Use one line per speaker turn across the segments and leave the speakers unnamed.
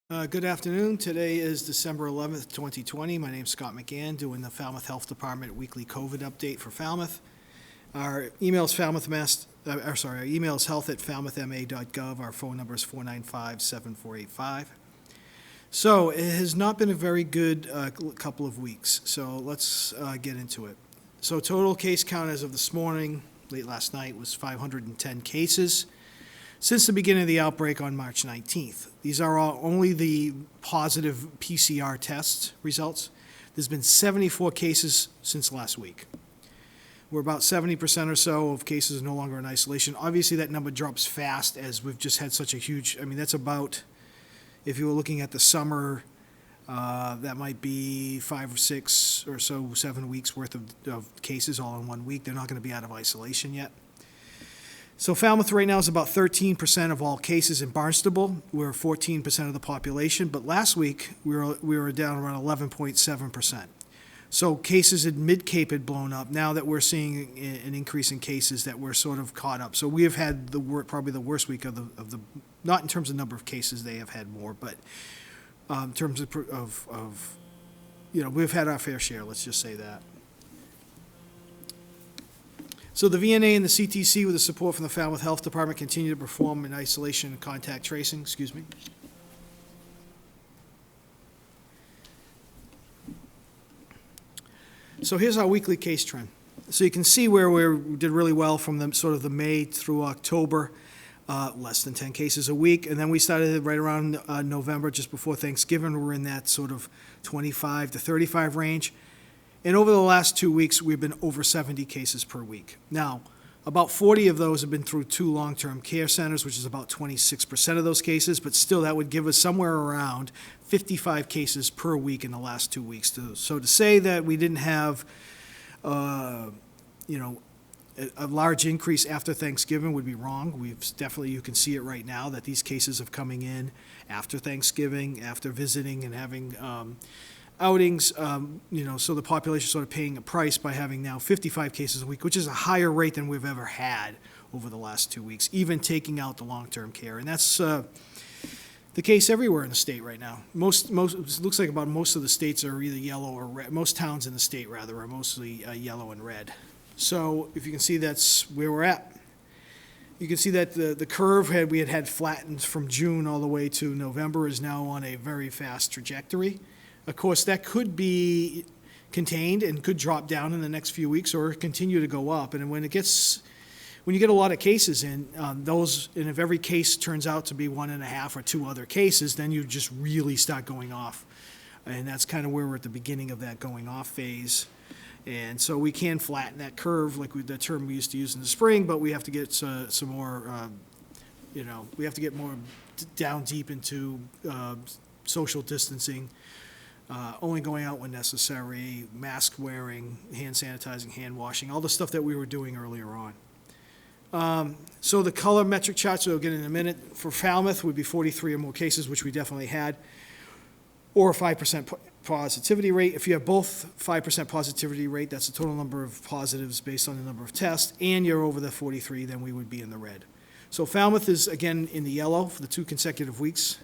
Good afternoon. Today is December 11th, 2020. My name's Scott McGann, doing the Falmouth Health Department weekly COVID update for Falmouth. Our email is our email is health@falmouthma.gov. Our phone number is 495-7485. So it has not been a very good couple of weeks. So let's get into it. So total case count as of this morning, late last night, was 510 cases. Since the beginning of the outbreak on March 19th. These are only the positive PCR test results. There's been 74 cases since last week. We're about 70% or so of cases no longer in isolation. Obviously, that number drops fast as we've just had such a huge, that's about, if you were looking at the summer, that might be 5 or 6 or so, 7 weeks worth of cases all in 1 week. They're not going to be out of isolation yet. So Falmouth right now is about 13% of all cases in Barnstable. We're 14% of the population, but last week we were down around 11.7%. So cases in Mid-Cape had blown up. Now that we're seeing an increase in cases, that we're sort of caught up. So we have had probably the worst week of the not in terms of number of cases, they have had more, but in terms of we've had our fair share. Let's just say that. So the VNA and the CTC, with the support from the Falmouth Health Department, continue to perform in isolation and contact tracing. So here's our weekly case trend. So you can see where we did really well from the May through October, less than 10 cases a week. And then we started right around November, just before Thanksgiving. We're in that sort of 25 to 35 range. And over the last 2 weeks, we've been over 70 cases per week. Now, about 40 of those have been through 2 long-term care centers, which is about 26% of those cases, but still that would give us somewhere around 55 cases per week in the last 2 weeks. So to say that we didn't have, a large increase after Thanksgiving would be wrong. You can see it right now that these cases are coming in after Thanksgiving, after visiting and having outings, so the population is sort of paying a price by having now 55 cases a week, which is a higher rate than we've ever had over the last 2 weeks, even taking out the long-term care. And that's the case everywhere in the state right now. It looks like about most of the states are either yellow or red. Most towns in the state, rather, are mostly yellow and red. So if you can see, that's where we're at. You can see that the curve we had flattened from June all the way to November is now on a very fast trajectory. Of course, that could be contained and could drop down in the next few weeks or continue to go up. And when you get a lot of cases in, and if every case turns out to be 1.5 or 2 other cases, then you just really start going off. And that's kind of where we're at the beginning of that going off phase. And so we can flatten that curve, like the term we used to use in the spring, but we have to get some more, we have to get more down deep into social distancing. Only going out when necessary, mask wearing, hand sanitizing, hand washing, all the stuff that we were doing earlier on. So the color metric charts, we'll get in a minute, for Falmouth would be 43 or more cases, which we definitely had, or a 5% positivity rate. If you have both 5% positivity rate, that's the total number of positives based on the number of tests, and you're over the 43, then we would be in the red. So Falmouth is, again, in the yellow for the 2 consecutive weeks.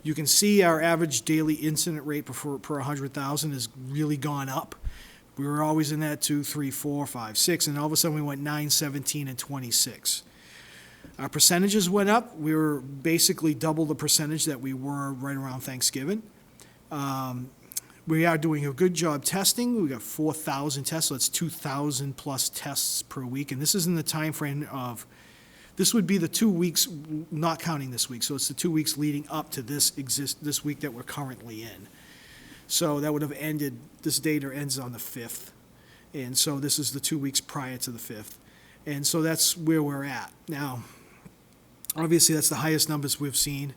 You can see our average daily incident rate per 100,000 has really gone up. We were always in that 2, 3, 4, 5, 6, and all of a sudden we went 9, 17, and 26. Our percentages went up. We were basically double the percentage that we were right around Thanksgiving. We are doing a good job testing. We got 4,000 tests, so that's 2,000 plus tests per week, and this is in the time frame of. This would be the 2 weeks, not counting this week, so it's the 2 weeks leading up to this week that we're currently in. So that would have ended, this data ends on the 5th, and so this is the 2 weeks prior to the 5th. And so that's where we're at. Now, obviously that's the highest numbers we've seen.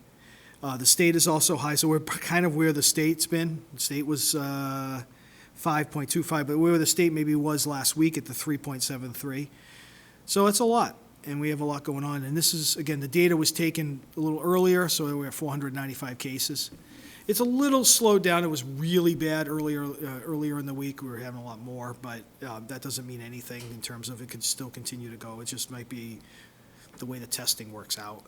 The state is also high, so we're kind of where the state's been. The state was 5.25, but where the state maybe was last week at the 3.73. So it's a lot. And we have a lot going on. And this is, again, the data was taken a little earlier, so we're at 495 cases. It's a little slowed down. It was really bad earlier in the week. We were having a lot more, but that doesn't mean anything in terms of it could still continue to go. It just might be the way the testing works out.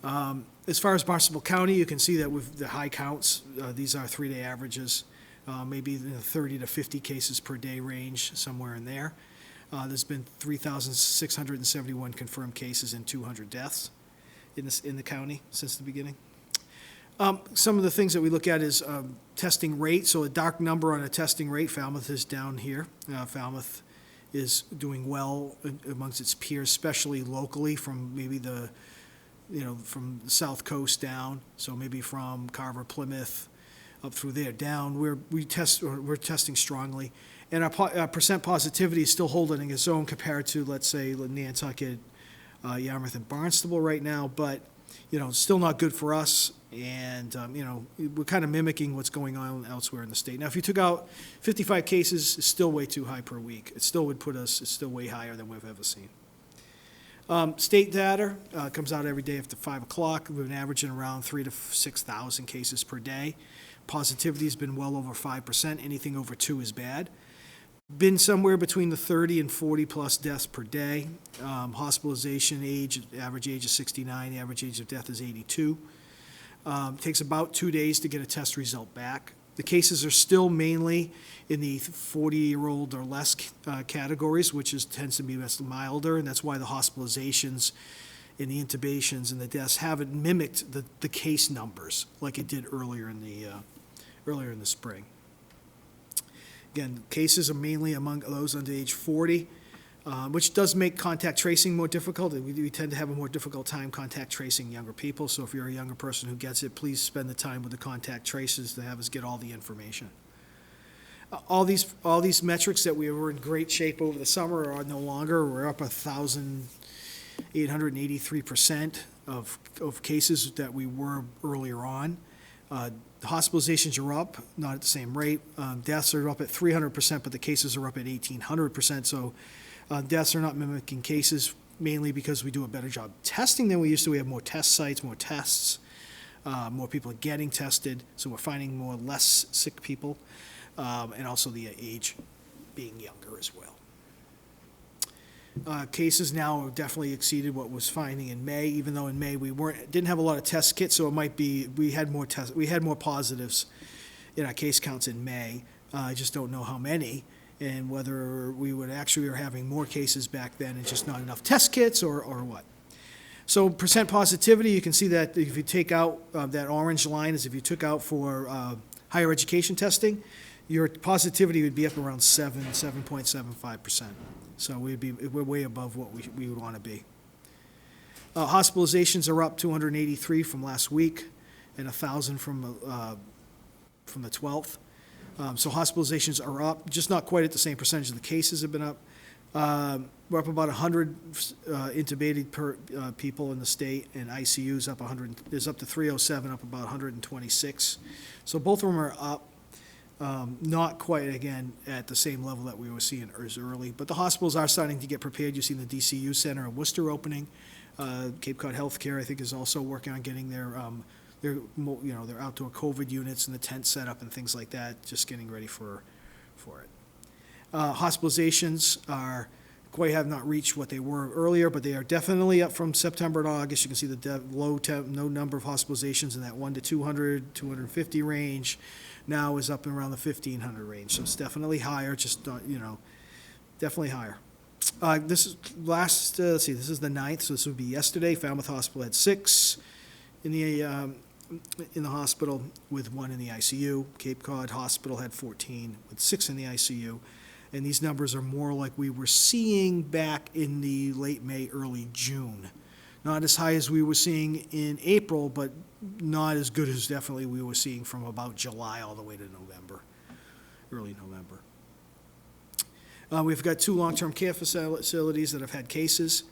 As far as Barnstable County, you can see that with the high counts, these are 3-day averages, maybe in the 30 to 50 cases per day range, somewhere in there. There's been 3,671 confirmed cases and 200 deaths in the county since the beginning. Some of the things that we look at is testing rate. So a dark number on a testing rate, Falmouth is down here. Falmouth is doing well amongst its peers, especially locally from maybe from the South Coast down. So maybe from Carver, Plymouth, up through there down. We're testing strongly, and our percent positivity is still holding its own compared to, let's say, Nantucket, Yarmouth, and Barnstable right now. But still not good for us. And, we're kind of mimicking what's going on elsewhere in the state. Now, if you took out 55 cases, it's still way too high per week. It still would it's still way higher than we've ever seen. State data comes out every day after 5 o'clock. We've been averaging around 3,000 to 6,000 cases per day. Positivity has been well over 5%. Anything over 2 is bad. Been somewhere between the 30 and 40 plus deaths per day. Hospitalization average age is 69. The average age of death is 82. Takes about 2 days to get a test result back. The cases are still mainly in the 40-year-old or less categories, which tends to be milder, and that's why the hospitalizations and the intubations and the deaths haven't mimicked the case numbers like it did earlier in the spring. Again, cases are mainly among those under age 40. Which does make contact tracing more difficult. We tend to have a more difficult time contact tracing younger people. So if you're a younger person who gets it, please spend the time with the contact tracers to have us get all the information. All these metrics that we were in great shape over the summer are no longer. We're up 1,883% of cases that we were earlier on. Hospitalizations are up, not at the same rate. Deaths are up at 300%, but the cases are up at 1,800%. So deaths are not mimicking cases, mainly because we do a better job testing than we used to. We have more test sites, more tests, more people are getting tested, so we're finding less sick people, and also the age being younger as well. Cases now have definitely exceeded what was finding in May, even though in May we didn't have a lot of test kits, so it might be we had more positives in our case counts in May. I just don't know how many, and whether we would actually are having more cases back then and just not enough test kits or what. So percent positivity, you can see that if you take out that orange line, is if you took out for higher education testing, your positivity would be up around 7.75%. So we're way above what we would want to be. Hospitalizations are up 283 from last week and 1,000 from the 12th. So hospitalizations are up, just not quite at the same percentage of the cases have been up. We're up about 100 intubated per people in the state, and ICU's up 100. Is up to 307, up about 126. So both of them are up. Not quite, again, at the same level that we were seeing as early, but the hospitals are starting to get prepared. You've seen the DCU Center in Worcester opening. Cape Cod Healthcare, I think, is also working on getting their outdoor COVID units and the tent set up and things like that, just getting ready for it. Hospitalizations have not reached what they were earlier, but they are definitely up from September to August. You can see the low number of hospitalizations in that 1 to 200, 250 range. Now is up around the 1,500 range, so it's definitely higher. Definitely higher. This is this is the 9th, so this would be yesterday. Falmouth Hospital had 6 in the hospital with 1 in the ICU. Cape Cod Hospital had 14 with 6 in the ICU. And these numbers are more like we were seeing back in the late May, early June. Not as high as we were seeing in April, but not as good as definitely we were seeing from about July all the way to November, early November. We've got 2 long-term care facilities that have had cases.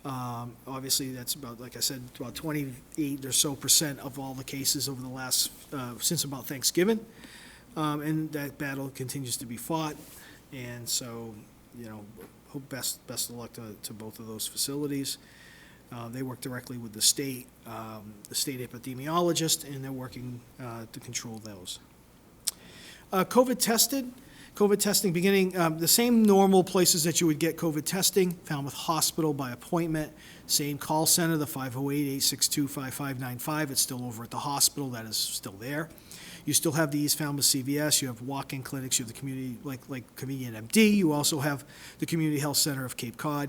Obviously, that's about, like I said, about 28 or so % of all the cases over the last, since about Thanksgiving. And that battle continues to be fought. And so, hope best of luck to both of those facilities. They work directly with the state epidemiologist, and they're working to control those. COVID tested. COVID testing beginning, the same normal places that you would get COVID testing, Falmouth Hospital by appointment, same call center, the 508-862-5595. It's still over at the hospital. That is still there. You still have the East Falmouth CVS. You have walk-in clinics. You have the community, like Convenient MD. You also have the Community Health Center of Cape Cod.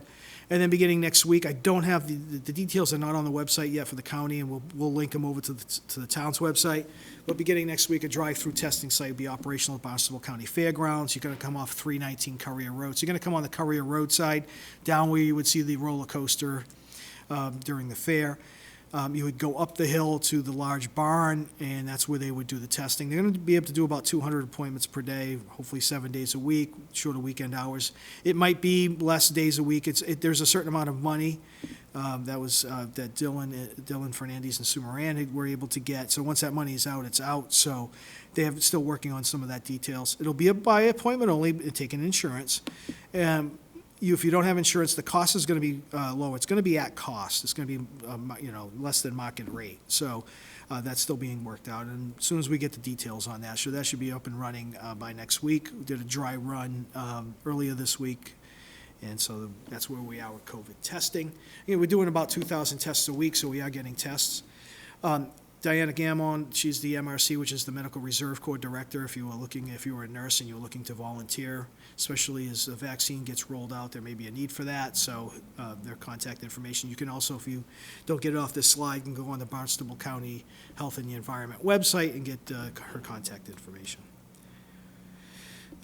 And then beginning next week, I don't have the details are not on the website yet for the county, and we'll link them over to the town's website. But beginning next week, a drive-through testing site will be operational at Barnstable County Fairgrounds. You're going to come off 319 Courier Road. So you're going to come on the Courier Road side, down where you would see the roller coaster during the fair. You would go up the hill to the large barn, and that's where they would do the testing. They're going to be able to do about 200 appointments per day, hopefully 7 days a week, shorter weekend hours. It might be less days a week. There's a certain amount of money that Dylan Fernandez and Sue Moran were able to get. So once that money is out, it's out. So they have still working on some of that details. It'll be by appointment only, taking insurance. If you don't have insurance, the cost is going to be low. It's going to be at cost. It's going to be less than market rate. So that's still being worked out. And as soon as we get the details on that, that should be up and running by next week. We did a dry run earlier this week. And so that's where we are with COVID testing. We're doing about 2,000 tests a week, so we are getting tests. Diana Gammon, she's the MRC, which is the Medical Reserve Corps Director. If you were a nurse and you were looking to volunteer, especially as the vaccine gets rolled out, there may be a need for that. So their contact information. You can also, if you don't get it off this slide, you can go on the Barnstable County Health and the Environment website and get her contact information.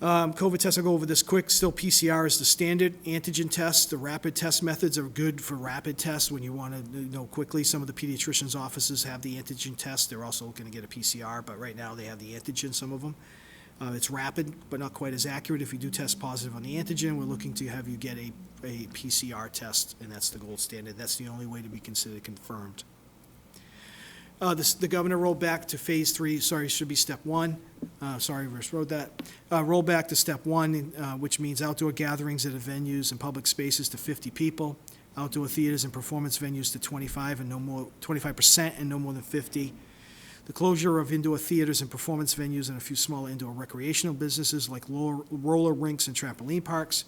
COVID tests, I'll go over this quick. Still, PCR is the standard antigen test. The rapid test methods are good for rapid tests when you want to know quickly. Some of the pediatricians' offices have the antigen test. They're also going to get a PCR, but right now they have the antigen, some of them. It's rapid, but not quite as accurate. If you do test positive on the antigen, we're looking to have you get a PCR test, and that's the gold standard. That's the only way to be considered confirmed. The governor rolled back to phase 3, should be step 1. Reverse wrote that. Roll back to step 1, which means outdoor gatherings at venues and public spaces to 50 people, outdoor theaters and performance venues to 25% and no more than 50. The closure of indoor theaters and performance venues and a few smaller indoor recreational businesses like roller rinks and trampoline parks.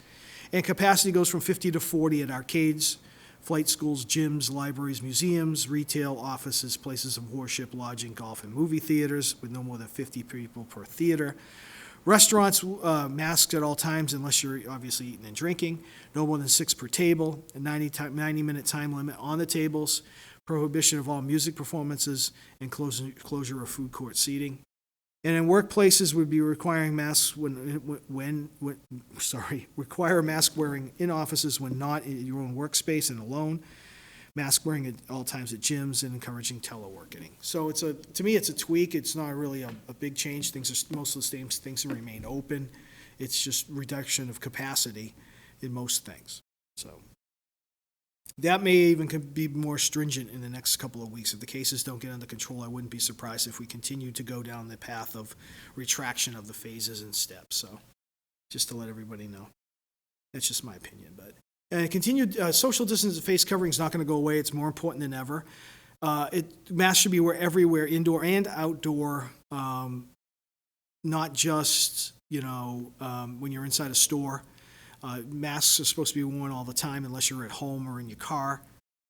And capacity goes from 50 to 40 at arcades, flight schools, gyms, libraries, museums, retail, offices, places of worship, lodging, golf, and movie theaters with no more than 50 people per theater. Restaurants, masks at all times unless you're obviously eating and drinking. No more than 6 per table, a 90-minute time limit on the tables, prohibition of all music performances, and closure of food court seating. And in workplaces, would be requiring masks require mask wearing in offices when not in your own workspace and alone. Mask wearing at all times at gyms and encouraging teleworking. So to me, it's a tweak. It's not really a big change. Most of the same things remain open. It's just reduction of capacity in most things. So that may even be more stringent in the next couple of weeks. If the cases don't get under control, I wouldn't be surprised if we continue to go down the path of retraction of the phases and steps. So just to let everybody know. That's just my opinion. But continued social distance and face covering is not going to go away. It's more important than ever. Masks should be everywhere, indoor and outdoor, not just when you're inside a store. Masks are supposed to be worn all the time unless you're at home or in your car.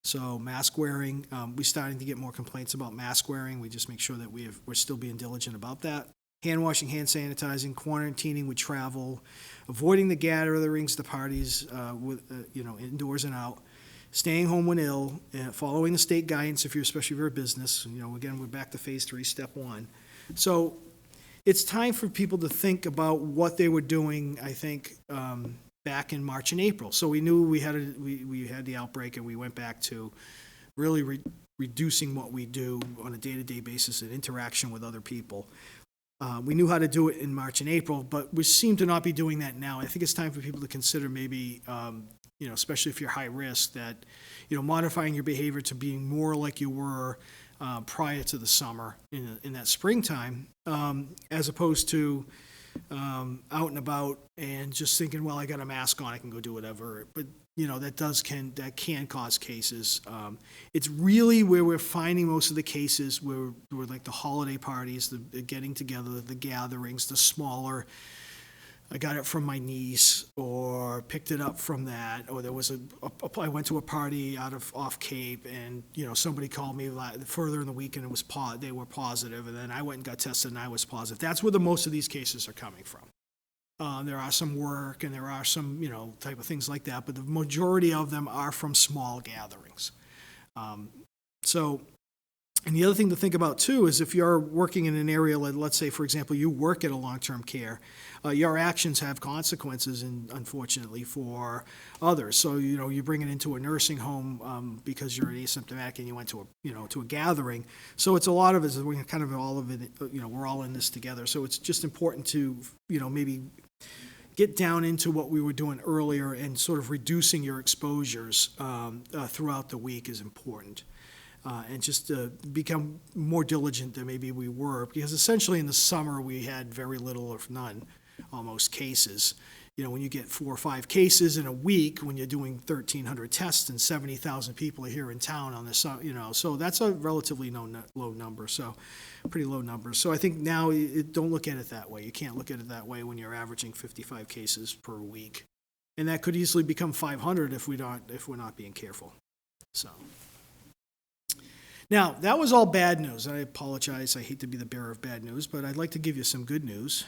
So mask wearing, we're starting to get more complaints about mask wearing. We just make sure that we're still being diligent about that. Hand washing, hand sanitizing, quarantining with travel, avoiding the gatherings, the parties, indoors and out. Staying home when ill, following the state guidance especially if you're a business. Again, we're back to phase 3, step 1. So it's time for people to think about what they were doing, I think, back in March and April. So we knew we had the outbreak, and we went back to really reducing what we do on a day-to-day basis and interaction with other people. We knew how to do it in March and April, but we seem to not be doing that now. I think it's time for people to consider maybe, especially if you're high risk, that, modifying your behavior to being more like you were prior to the summer in that springtime, as opposed to out and about and just thinking, well, I got a mask on, I can go do whatever. But that can cause cases. It's really where we're finding most of the cases where like the holiday parties, the getting together, the gatherings, the smaller I got it from my niece, or picked it up from that, or there was I went to a party off Cape, and somebody called me further in the week and it was they were positive, and then I went and got tested and I was positive. That's where the most of these cases are coming from. There are some work and there are some type of things like that, but the majority of them are from small gatherings. And the other thing to think about, too, is if you're working in an area, let's say, for example, you work at a long-term care, your actions have consequences, unfortunately, for others. So, you bring it into a nursing home because you're asymptomatic and you went to a gathering. So it's a lot of it, we're kind of all of it, we're all in this together. So it's just important to, maybe get down into what we were doing earlier, and sort of reducing your exposures throughout the week is important. And just become more diligent than maybe we were, because essentially in the summer we had very little or none, almost, cases. When you get 4 or 5 cases in a week, when you're doing 1,300 tests and 70,000 people are here in town on this, so that's a relatively low number, so pretty low numbers. So I think now don't look at it that way. You can't look at it that way when you're averaging 55 cases per week, and that could easily become 500 if we're not being careful. So. Now, that was all bad news. I apologize. I hate to be the bearer of bad news, but I'd like to give you some good news.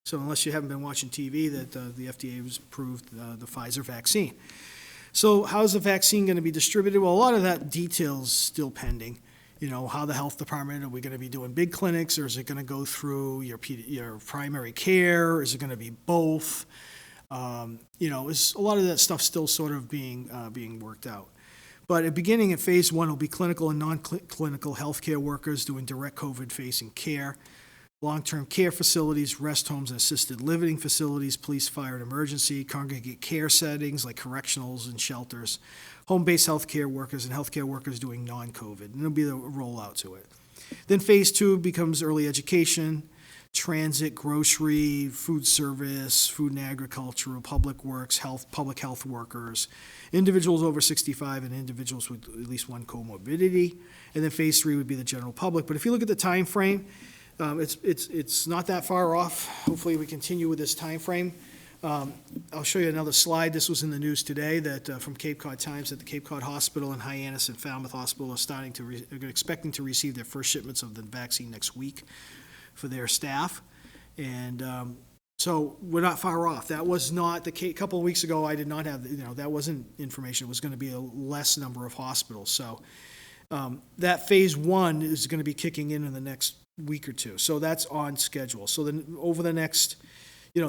So unless you haven't been watching TV, that the FDA has approved the Pfizer vaccine. So how's the vaccine going to be distributed? Well, a lot of that detail's still pending. How the health department, are we going to be doing big clinics, or is it going to go through your primary care? Is it going to be both? Is a lot of that stuff still sort of being worked out. But at beginning, at phase 1, will be clinical and non-clinical healthcare workers doing direct COVID-facing care, long-term care facilities, rest homes and assisted living facilities, police, fire, and emergency, congregate care settings like correctionals and shelters, home-based healthcare workers, and healthcare workers doing non-COVID. And there'll be the rollout to it. Then phase 2 becomes early education, transit, grocery, food service, food and agricultural, public works, public health workers, individuals over 65, and individuals with at least one comorbidity. And then phase 3 would be the general public. But if you look at the time frame, it's not that far off. Hopefully we continue with this time frame. I'll show you another slide. This was in the news today that from Cape Cod Times, that the Cape Cod Hospital and Hyannis and Falmouth Hospital are expecting to receive their first shipments of the vaccine next week for their staff. And so we're not far off. That was not the case. A couple of weeks ago, I did not have, that wasn't information. It was going to be a less number of hospitals. So that phase 1 is going to be kicking in the next week or two. So that's on schedule. So then over the next,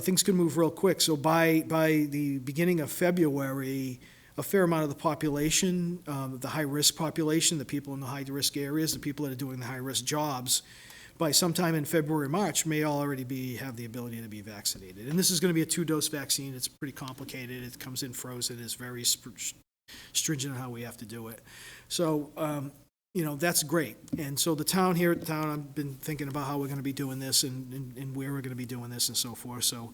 things can move real quick. So by the beginning of February, a fair amount of the population, the high-risk population, the people in the high-risk areas, the people that are doing the high-risk jobs, by sometime in February, March, may already have the ability to be vaccinated. And this is going to be a 2-dose vaccine. It's pretty complicated. It comes in frozen. It's very stringent on how we have to do it. So, that's great. And so the town here at the town, I've been thinking about how we're going to be doing this and where we're going to be doing this and so forth. So,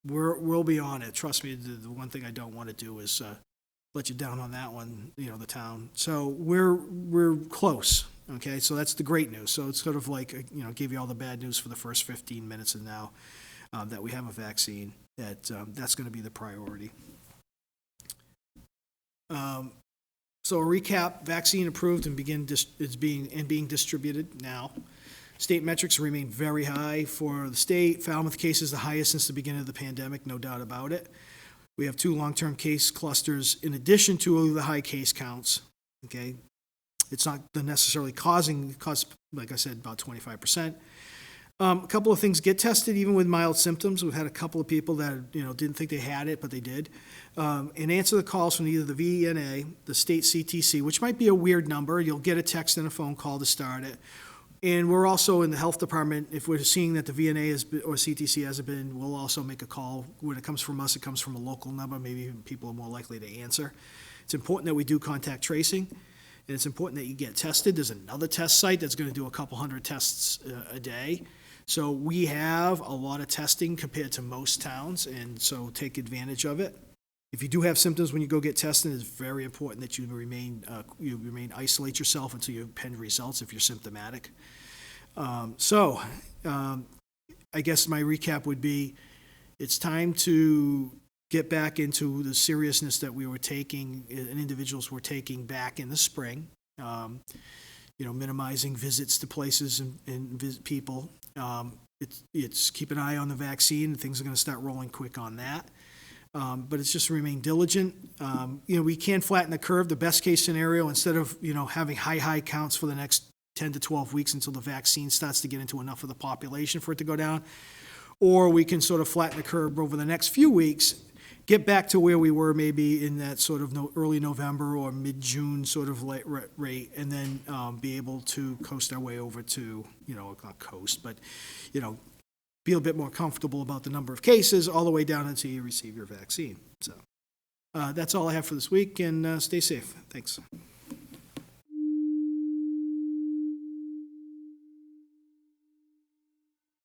we'll be on it. Trust me, the one thing I don't want to do is let you down on that one, the town. So we're close. Okay, so that's the great news. So it's sort of like, gave you all the bad news for the first 15 minutes, and now that we have a vaccine, that's going to be the priority. So a recap: vaccine approved and being distributed now. State metrics remain very high for the state. Falmouth cases the highest since the beginning of the pandemic, no doubt about it. We have 2 long-term case clusters in addition to the high case counts. Okay. It's not necessarily causing, like I said, about 25%. A couple of things: get tested even with mild symptoms. We've had a couple of people that didn't think they had it, but they did. And answer the calls from either the VNA, the state CTC, which might be a weird number. You'll get a text and a phone call to start it. And we're also in the health department. If we're seeing that the VNA or CTC hasn't been, we'll also make a call. When it comes from us, it comes from a local number. Maybe people are more likely to answer. It's important that we do contact tracing. And it's important that you get tested. There's another test site that's going to do a couple hundred tests a day. So we have a lot of testing compared to most towns, and so take advantage of it. If you do have symptoms when you go get tested, it's very important that you isolate yourself until you pen results if you're symptomatic. I guess my recap would be, it's time to get back into the seriousness that we were taking and individuals were taking back in the spring. Minimizing visits to places and visit people. It's keep an eye on the vaccine. Things are going to start rolling quick on that. But it's just remain diligent. We can flatten the curve. The best case scenario, instead of, having high counts for the next 10 to 12 weeks until the vaccine starts to get into enough of the population for it to go down, or we can sort of flatten the curve over the next few weeks, get back to where we were maybe in that sort of early November or mid-June sort of rate, and then be able to coast our way over to, not coast, but, be a bit more comfortable about the number of cases all the way down until you receive your vaccine. So that's all I have for this week, and stay safe. Thanks.